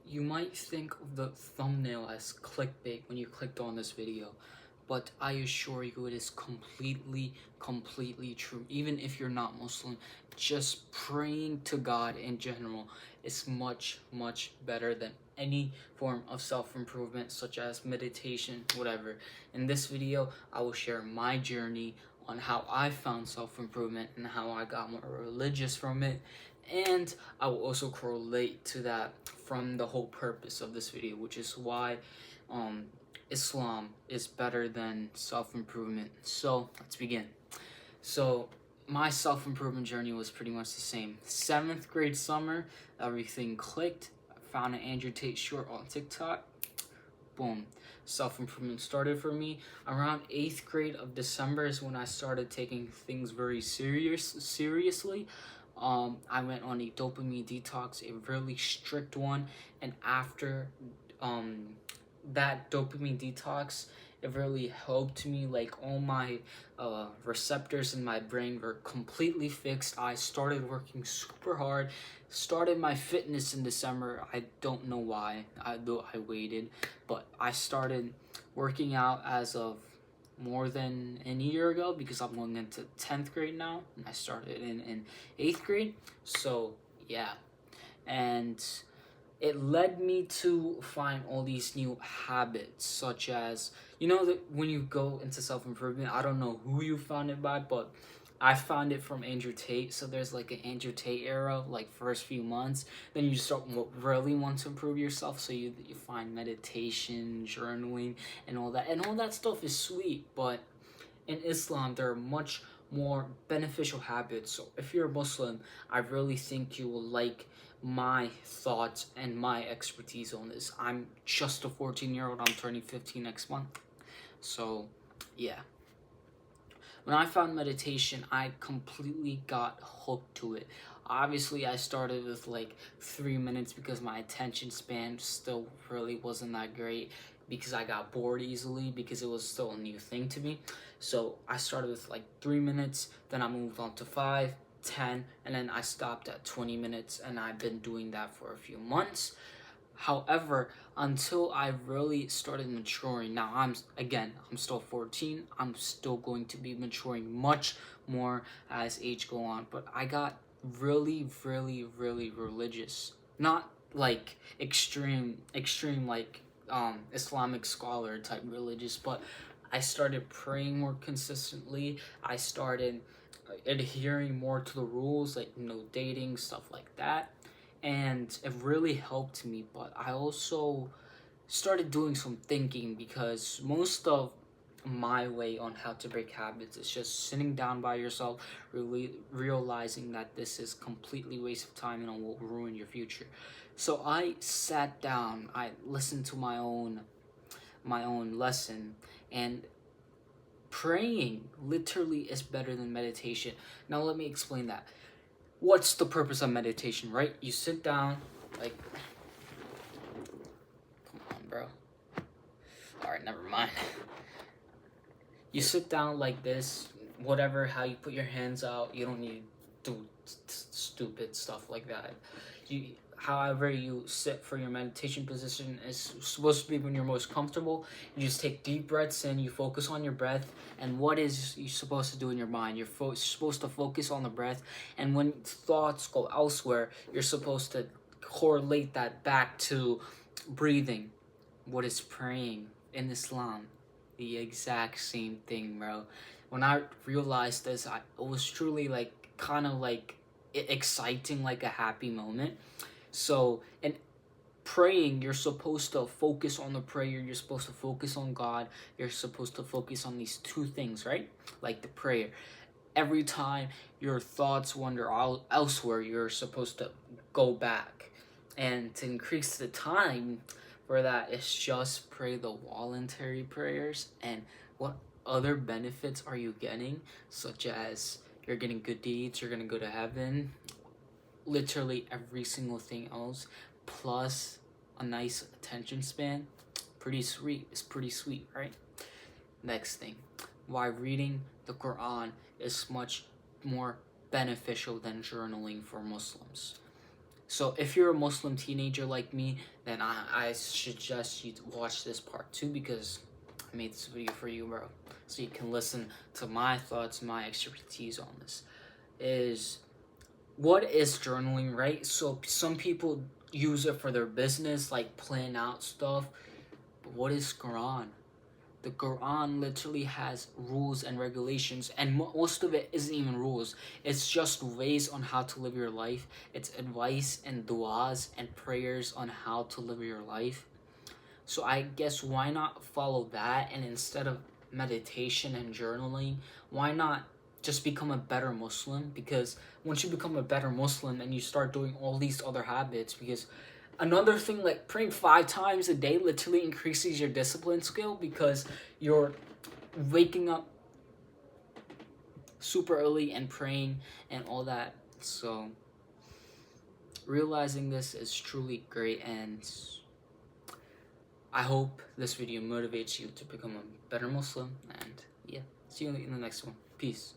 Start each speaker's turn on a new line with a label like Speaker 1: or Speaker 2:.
Speaker 1: You might think of the thumbnail as clickbait when you clicked on this video, but I assure you it is completely true. Even if you're not Muslim, just praying to God in general is much better than any form of self-improvement such as meditation, whatever. In this video, I will share my journey on how I found self-improvement and how I got more religious from it, and I will also correlate to that from the whole purpose of this video, which is why um, Islam is better than self-improvement. So let's begin. So my self-improvement journey was pretty much the same. 7th grade summer, everything clicked. I found an Andrew Tate short on TikTok. Boom. Self-improvement started for me. Around 8th grade of December is when I started taking things very seriously. I went on a dopamine detox, a really strict one, and after um, that dopamine detox, it really helped me. Like, all my receptors in my brain were completely fixed. I started working super hard, started my fitness in December. I don't know why, though I waited, but I started working out as of more than a year ago, because I'm going into 10th grade now, and I started in 8th grade. So yeah, and it led me to find all these new habits, such as, that when you go into self-improvement, I don't know who you found it by, but I found it from Andrew Tate. So there's like an Andrew Tate era, like first few months, then you start really want to improve yourself, so you find meditation, journaling, and all that stuff is sweet. But in Islam, there are much more beneficial habits. So if you're a Muslim, I really think you will like my thoughts and my expertise on this. I'm just a 14-year-old. I'm turning 15 next month. So yeah. When I found meditation, I completely got hooked to it. Obviously, I started with like 3 minutes because my attention span still really wasn't that great, because I got bored easily because it was still a new thing to me. So I started with like 3 minutes, then I moved on to 5, 10, and then I stopped at 20 minutes, and I've been doing that for a few months. However, until I really started maturing, now I'm still 14. I'm still going to be maturing much more as age go on. But I got really religious. Not like extreme like Islamic scholar type religious, but I started praying more consistently. I started adhering more to the rules, like no dating, stuff like that, and it really helped me. But I also started doing some thinking, because most of my way on how to break habits is just sitting down by yourself, really realizing that this is completely waste of time and it will ruin your future. So I sat down, I listened to my own lesson, and praying literally is better than meditation. Now let me explain that. What's the purpose of meditation, right? You sit down, like, come on, bro. Alright, never mind. You sit down like this, whatever, how you put your hands out, you don't need to do stupid stuff like that. However you sit for your meditation position is supposed to be when you're most comfortable. You just take deep breaths in, you focus on your breath, and what is you supposed to do in your mind? You're supposed to focus on the breath, and when thoughts go elsewhere, you're supposed to correlate that back to breathing. What is praying in Islam? The exact same thing, bro. When I realized this, it was truly like kind of like exciting, like a happy moment. So, and praying, you're supposed to focus on the prayer, you're supposed to focus on God, you're supposed to focus on these two things, right? Like the prayer. Every time your thoughts wander elsewhere, you're supposed to go back. And to increase the time for that, it's just pray the voluntary prayers. And what other benefits are you getting? Such as you're getting good deeds, you're gonna go to heaven, literally every single thing else, plus a nice attention span. Pretty sweet. It's pretty sweet, right? Next thing, why reading the Quran is much more beneficial than journaling for Muslims. So if you're a Muslim teenager like me, then I suggest you to watch this part 2, because I made this video for you, bro. So you can listen to my thoughts, my expertise on this. Is what is journaling, right? So some people use it for their business, like plan out stuff. But what is Quran? The Quran literally has rules and regulations, and most of it isn't even rules. It's just ways on how to live your life. It's advice and du'as and prayers on how to live your life. So I guess why not follow that, and instead of meditation and journaling, why not just become a better Muslim? Because once you become a better Muslim and you start doing all these other habits, because another thing, like praying 5 times a day literally increases your discipline skill, because you're waking up super early and praying and all that. So realizing this is truly great, and I hope this video motivates you to become a better Muslim. And yeah, see you in the next one. Peace.